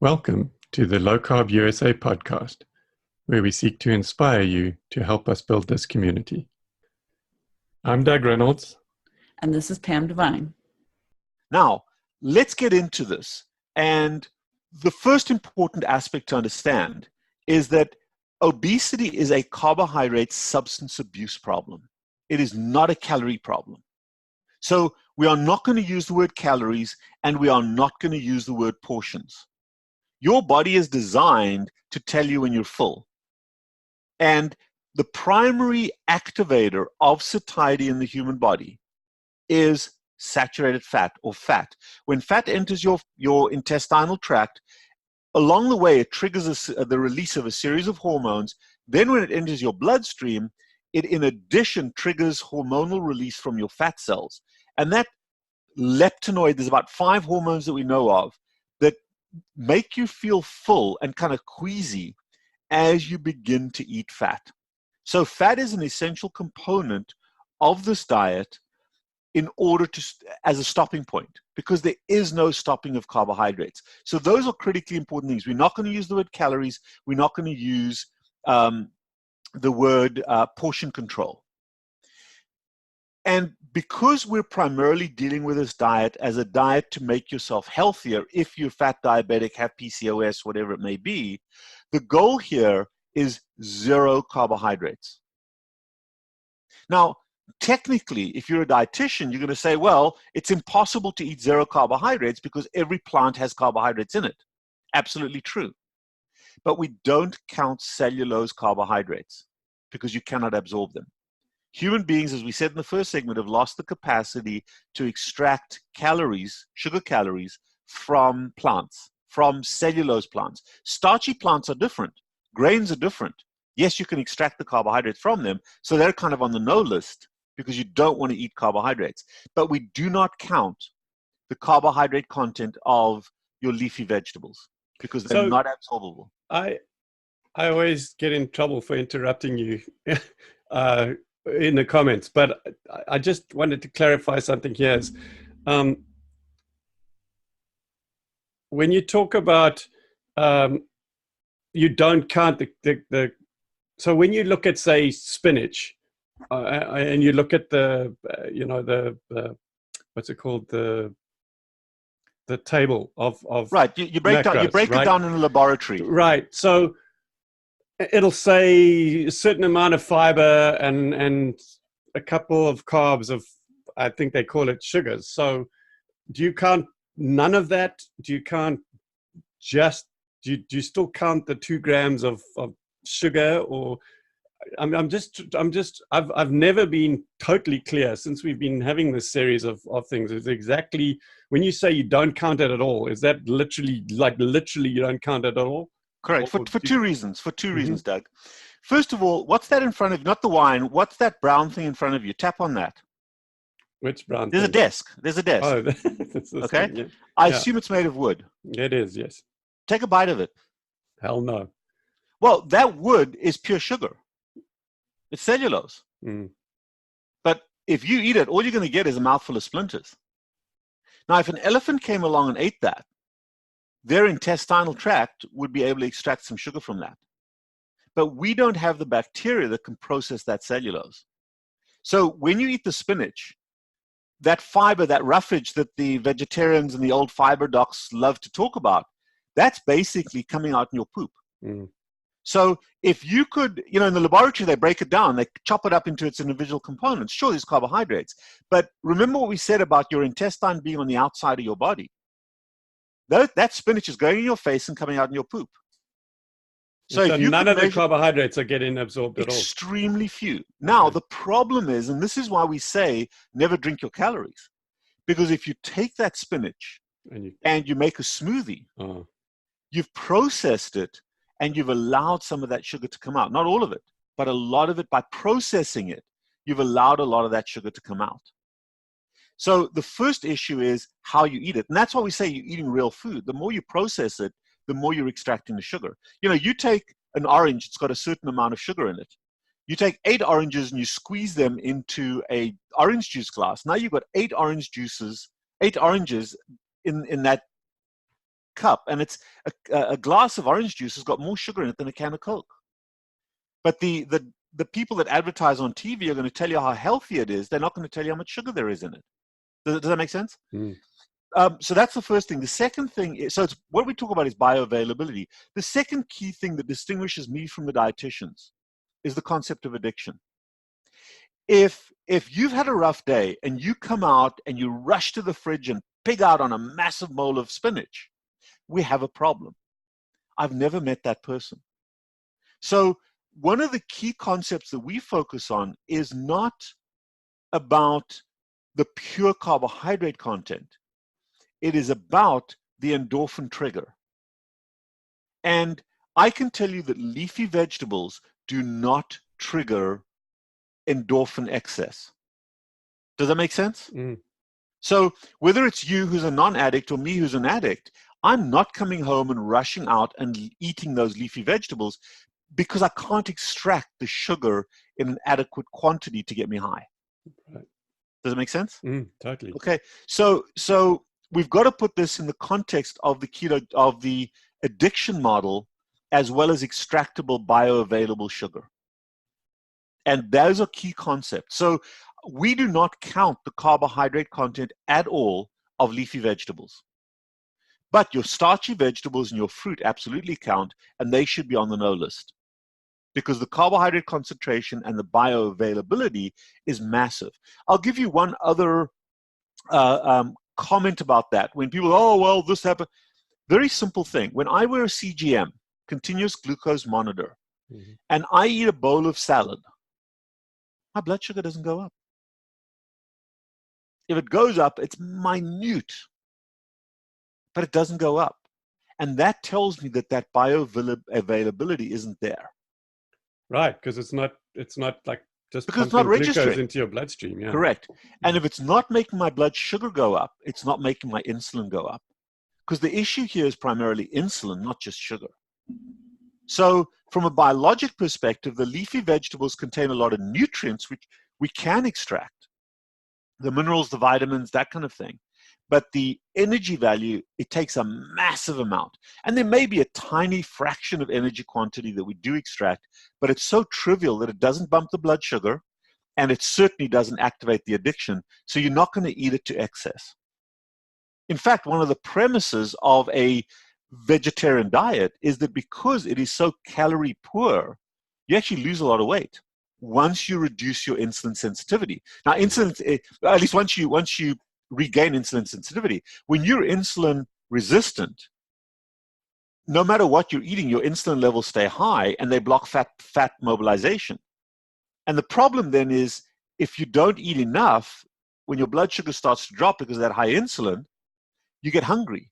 Welcome to the LowCarbUSA podcast, where we seek to inspire you to help us build this community. I'm Doug Reynolds. And this is Pam Devine. Now, let's get into this. And the first important aspect to understand is that obesity is a carbohydrate substance abuse problem. It is not a calorie problem. So we are not going to use the word calories, and we are not going to use the word portions. Your body is designed to tell you when you're full. And the primary activator of satiety in the human body is saturated fat or fat. When fat enters your intestinal tract, along the way it triggers the release of a series of hormones. Then when it enters your bloodstream, it in addition triggers hormonal release from your fat cells. And that leptinoid, there's about 5 hormones that we know of that make you feel full and kind of queasy as you begin to eat fat. So fat is an essential component of this diet in order to, as a stopping point, because there is no stopping of carbohydrates. So those are critically important things. We're not going to use the word calories. We're not going to use the word portion control. And because we're primarily dealing with this diet as a diet to make yourself healthier, if you're fat diabetic, have PCOS, whatever it may be, the goal here is 0 carbohydrates. Now, technically, if you're a dietitian, you're going to say, well, it's impossible to eat 0 carbohydrates because every plant has carbohydrates in it. Absolutely true. But we don't count cellulose carbohydrates because you cannot absorb them. Human beings, as we said in the first segment, have lost the capacity to extract calories, sugar calories, from plants, from cellulose plants. Starchy plants are different. Grains are different. Yes, you can extract the carbohydrates from them, so they're kind of on the no list because you don't want to eat carbohydrates. But we do not count the carbohydrate content of your leafy vegetables because they're not absorbable. I always get in trouble for interrupting you in the comments, but I just wanted to clarify something here. Is, when you talk about you don't count so when you look at, say, spinach, and you look at the what's it called, the table of right, you break macros, it down in a laboratory, right? So it'll say a certain amount of fiber and a couple of carbs of, I think they call it sugars. So do you count none of that? Do you count just, do you still count the 2 grams of sugar? Or I've never been totally clear since we've been having this series of things. Is exactly, when you say you don't count it at all, is that literally you don't count it at all? Correct. For 2 reasons. For 2 reasons, Doug. First of all, what's that in front of you? Not the wine. What's that brown thing in front of you? Tap on that. Which brown There's thing? a desk. There's a desk. Oh, that's okay. Thing, yeah. I assume it's made of wood. It is, yes. Take a bite of it. Hell no. Well, that wood is pure sugar. It's cellulose. But if you eat it, all you're going to get is a mouthful of splinters. Now, if an elephant came along and ate that, their intestinal tract would be able to extract some sugar from that. But we don't have the bacteria that can process that cellulose. So when you eat the spinach, that fiber, that roughage that the vegetarians and the old fiber docs love to talk about, that's basically coming out in your poop. So if you could, in the laboratory, they break it down, they chop it up into its individual components. Sure, there's carbohydrates. But remember what we said about your intestine being on the outside of your body. That spinach is going in your face and coming out in your poop. So if none of the carbohydrates are getting absorbed at all. Extremely few. Now, the problem is, and this is why we say never drink your calories, because if you take that spinach and you make a smoothie, you've processed it and you've allowed some of that sugar to come out. Not all of it, but a lot of it. By processing it, you've allowed a lot of that sugar to come out. So the first issue is how you eat it. And that's why we say you're eating real food. The more you process it, the more you're extracting the sugar. You take an orange, it's got a certain amount of sugar in it. You take 8 oranges and you squeeze them into a orange juice glass. Now you've got 8 oranges in that cup, and it's a glass of orange juice has got more sugar in it than a can of Coke. But the people that advertise on TV are going to tell you how healthy it is. They're not going to tell you how much sugar there is in it. Does that make sense? Mm. So that's the first thing. The second thing is, so it's, what we talk about is bioavailability. The second key thing that distinguishes me from the dietitians is the concept of addiction. If you've had a rough day and you come out and you rush to the fridge and pig out on a massive bowl of spinach, we have a problem. I've never met that person. So one of the key concepts that we focus on is not about the pure carbohydrate content. It is about the endorphin trigger. And I can tell you that leafy vegetables do not trigger endorphin excess. Does that make sense? Mm. So whether it's you who's a non-addict or me who's an addict, I'm not coming home and rushing out and eating those leafy vegetables because I can't extract the sugar in an adequate quantity to get me high. Right. Does it make sense? Totally. Okay. So we've got to put this in the context of the keto, of the addiction model, as well as extractable bioavailable sugar. And those are key concepts. So we do not count the carbohydrate content at all of leafy vegetables. But your starchy vegetables and your fruit absolutely count, and they should be on the no list, because the carbohydrate concentration and the bioavailability is massive. I'll give you one other comment about that. When people, oh, well, this happened. Very simple thing. When I wear a CGM, continuous glucose monitor, and I eat a bowl of salad, my blood sugar doesn't go up. If it goes up, it's minute, but it doesn't go up. And that tells me that that bioavailability isn't there. Right, because it's not like just because it's not pumping glucose registering into your bloodstream. Yeah. Correct. And if it's not making my blood sugar go up, it's not making my insulin go up. Because the issue here is primarily insulin, not just sugar. So from a biologic perspective, the leafy vegetables contain a lot of nutrients which we can extract. The minerals, the vitamins, that kind of thing. But the energy value, it takes a massive amount. And there may be a tiny fraction of energy quantity that we do extract, but it's so trivial that it doesn't bump the blood sugar, and it certainly doesn't activate the addiction, so you're not going to eat it to excess. In fact, one of the premises of a vegetarian diet is that because it is so calorie poor, you actually lose a lot of weight once you reduce your insulin sensitivity. Now, insulin, at least once you regain insulin sensitivity, when you're insulin resistant, no matter what you're eating, your insulin levels stay high and they block fat mobilization. And the problem then is, if you don't eat enough, when your blood sugar starts to drop because of that high insulin, you get hungry.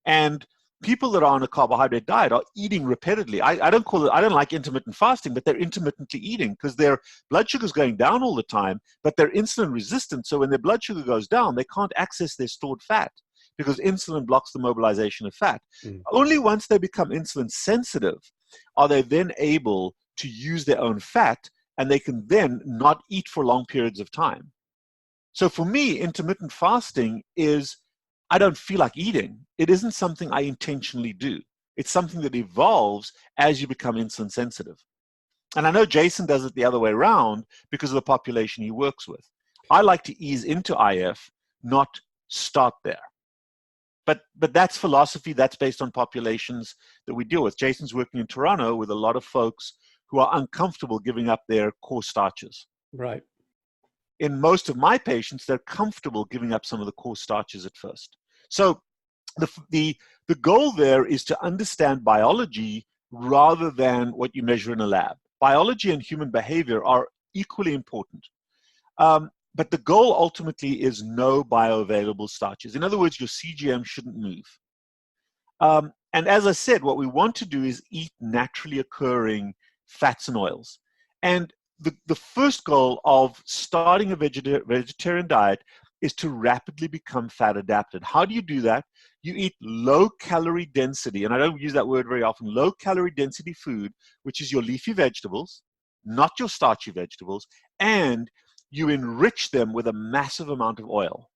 And people that are on a carbohydrate diet are eating repeatedly. I don't like intermittent fasting, but they're intermittently eating because their blood sugar is going down all the time, but they're insulin resistant. So when their blood sugar goes down, they can't access their stored fat because insulin blocks the mobilization of fat. Only once they become insulin sensitive are they then able to use their own fat, and they can then not eat for long periods of time. So for me, intermittent fasting is, I don't feel like eating. It isn't something I intentionally do. It's something that evolves as you become insulin sensitive. And I know Jason does it the other way around because of the population he works with. I like to ease into IF, not start there. But that's philosophy. That's based on populations that we deal with. Jason's working in Toronto with a lot of folks who are uncomfortable giving up their core starches. Right. In most of my patients, they're comfortable giving up some of the core starches at first. So the goal there is to understand biology rather than what you measure in a lab. Biology and human behavior are equally important. But the goal ultimately is no bioavailable starches. In other words, your CGM shouldn't move. And as I said, what we want to do is eat naturally occurring fats and oils. And the first goal of starting a vegetarian diet is to rapidly become fat adapted. How do you do that? You eat low calorie density, and I don't use that word very often, low calorie density food, which is your leafy vegetables, not your starchy vegetables, and you enrich them with a massive amount of oil.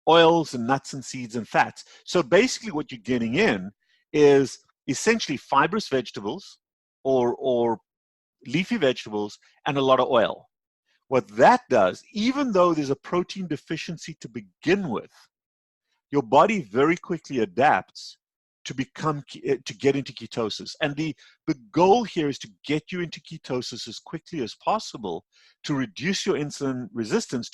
oils and nuts and seeds and fats. So basically what you're getting in is essentially fibrous vegetables or leafy vegetables and a lot of oil. What that does, even though there's a protein deficiency to begin with, your body very quickly adapts to get into ketosis. And the goal here is to get you into ketosis as quickly as possible to reduce your insulin resistance,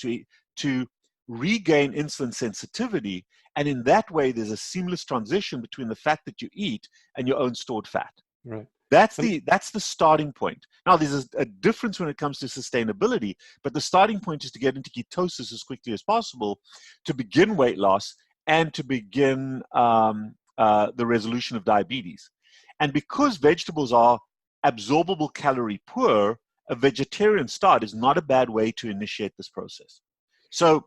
to regain insulin sensitivity. And in that way, there's a seamless transition between the fat that you eat and your own stored fat. Right. That's the starting point. Now, there's a difference when it comes to sustainability, but the starting point is to get into ketosis as quickly as possible to begin weight loss and to begin the resolution of diabetes. And because vegetables are absorbable calorie poor, a vegetarian start is not a bad way to initiate this process. So,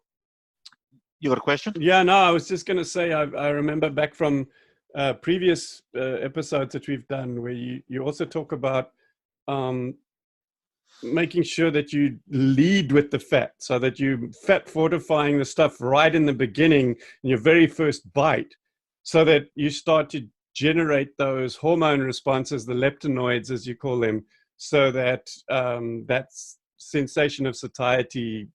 you got a question? Yeah, no, I was just going to say, I remember back from previous episodes that we've done where you also talk about making sure that you lead with the fat, so that you fat fortifying the stuff right in the beginning in your very first bite, so that you start to generate those hormone responses, the leptinoids as you call them, so that that sensation of satiety,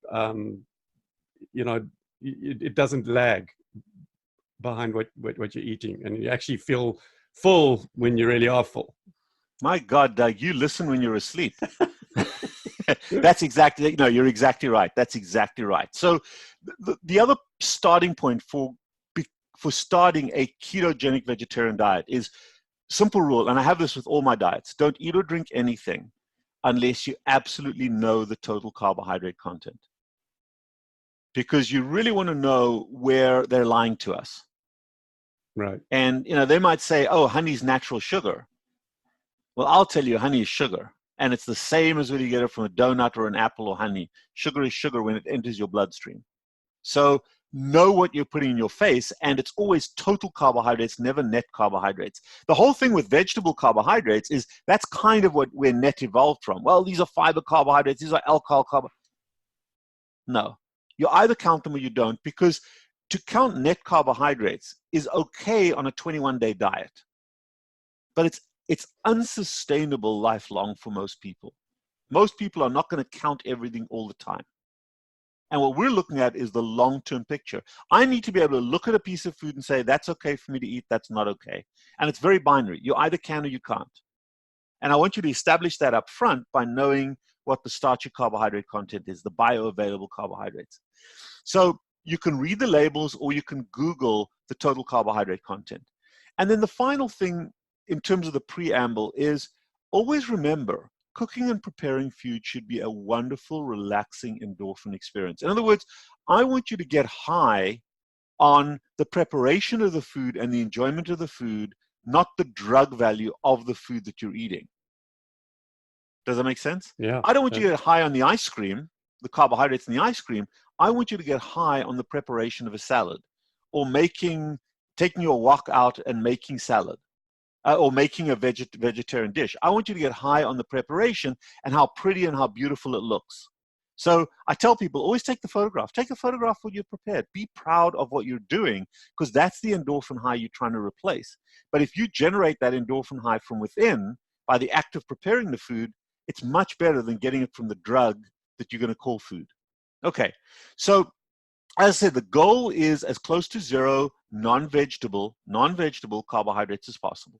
it doesn't lag behind what you're eating, and you actually feel full when you really are full. My God, Doug, you listen when you're asleep. That's exactly, you're exactly right. That's exactly right. So the other starting point for starting a ketogenic vegetarian diet is simple rule, and I have this with all my diets: don't eat or drink anything unless you absolutely know the total carbohydrate content. Because you really want to know where they're lying to us. Right. And, they might say, oh, honey's natural sugar. Well, I'll tell you, honey is sugar. And it's the same as whether you get it from a donut or an apple or honey. Sugar is sugar when it enters your bloodstream. So know what you're putting in your face, and it's always total carbohydrates, never net carbohydrates. The whole thing with vegetable carbohydrates is that's kind of where net evolved from. Well, these are fiber carbohydrates, these are alcohol carbohydrates. No, you either count them or you don't, because to count net carbohydrates is okay on a 21-day diet, but it's unsustainable lifelong for most people. Most people are not going to count everything all the time. And what we're looking at is the long-term picture. I need to be able to look at a piece of food and say, that's okay for me to eat, that's not okay. And it's very binary. You either can or you can't. And I want you to establish that up front by knowing what the starchy carbohydrate content is, the bioavailable carbohydrates. So you can read the labels or you can Google the total carbohydrate content. And then the final thing in terms of the preamble is always remember, cooking and preparing food should be a wonderful, relaxing endorphin experience. In other words, I want you to get high on the preparation of the food and the enjoyment of the food, not the drug value of the food that you're eating. Does that make sense? Yeah. I don't want you to get high on the ice cream, the carbohydrates in the ice cream. I want you to get high on the preparation of a salad, or taking your wok out and making salad. Or making a vegetarian dish. I want you to get high on the preparation and how pretty and how beautiful it looks. So I tell people, always take the photograph. Take a photograph when you're prepared. Be proud of what you're doing, because that's the endorphin high you're trying to replace. But if you generate that endorphin high from within by the act of preparing the food, it's much better than getting it from the drug that you're going to call food. Okay, so as I said, the goal is as close to zero non-vegetable carbohydrates as possible.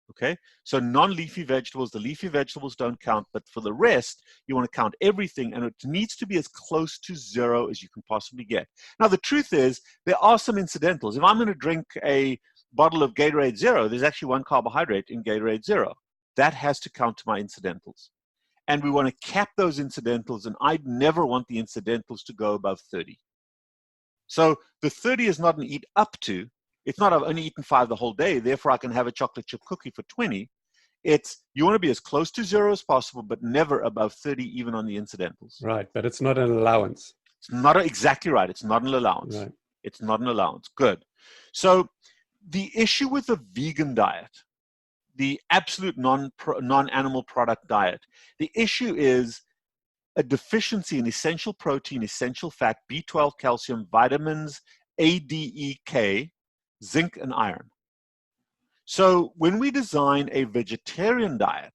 Okay, so non-leafy vegetables, the leafy vegetables don't count, but for the rest, you want to count everything, and it needs to be as close to zero as you can possibly get. Now, the truth is, there are some incidentals. If I'm going to drink a bottle of Gatorade Zero, there's actually one carbohydrate in Gatorade Zero. That has to count to my incidentals. And we want to cap those incidentals, and I'd never want the incidentals to go above 30. So the 30 is not an eat up to. It's not I've only eaten 5 the whole day, therefore I can have a chocolate chip cookie for 20. It's you want to be as close to zero as possible, but never above 30, even on the incidentals. Right, but it's not an allowance. It's not exactly right. It's not an allowance. Right. It's not an allowance. Good. So the issue with the vegan diet, the absolute non-animal product diet, the issue is a deficiency in essential protein, essential fat, B12, calcium, vitamins, A, D, E, K, zinc, and iron. So when we design a vegetarian diet,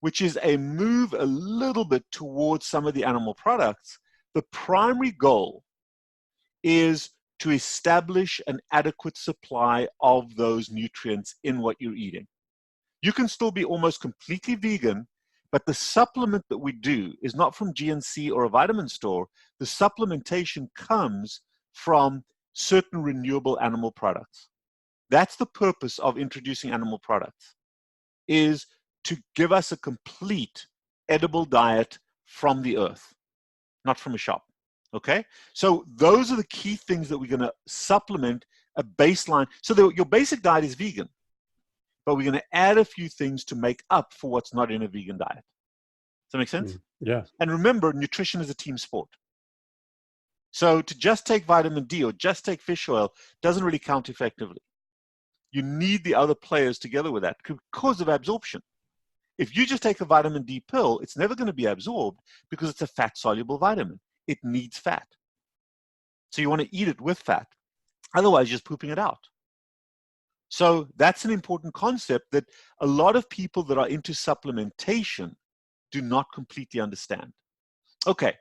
which is a move a little bit towards some of the animal products, the primary goal is to establish an adequate supply of those nutrients in what you're eating. You can still be almost completely vegan, but the supplement that we do is not from GNC or a vitamin store. The supplementation comes from certain renewable animal products. That's the purpose of introducing animal products, is to give us a complete edible diet from the earth, not from a shop. Okay? So those are the key things that we're going to supplement a baseline. So your basic diet is vegan, but we're going to add a few things to make up for what's not in a vegan diet. Does that make sense? Yeah. And remember, nutrition is a team sport. So to just take vitamin D or just take fish oil doesn't really count effectively. You need the other players together with that because of absorption. If you just take a vitamin D pill, it's never going to be absorbed because it's a fat-soluble vitamin. It needs fat. So you want to eat it with fat. Otherwise, you're just pooping it out. So that's an important concept that a lot of people that are into supplementation do not completely understand. Okay.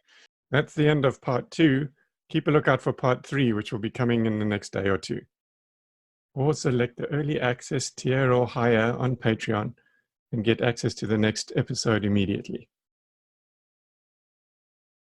That's the end of part 2. Keep a lookout for part 3, which will be coming in the next day or two. Or select the early access tier or higher on Patreon and get access to the next episode immediately.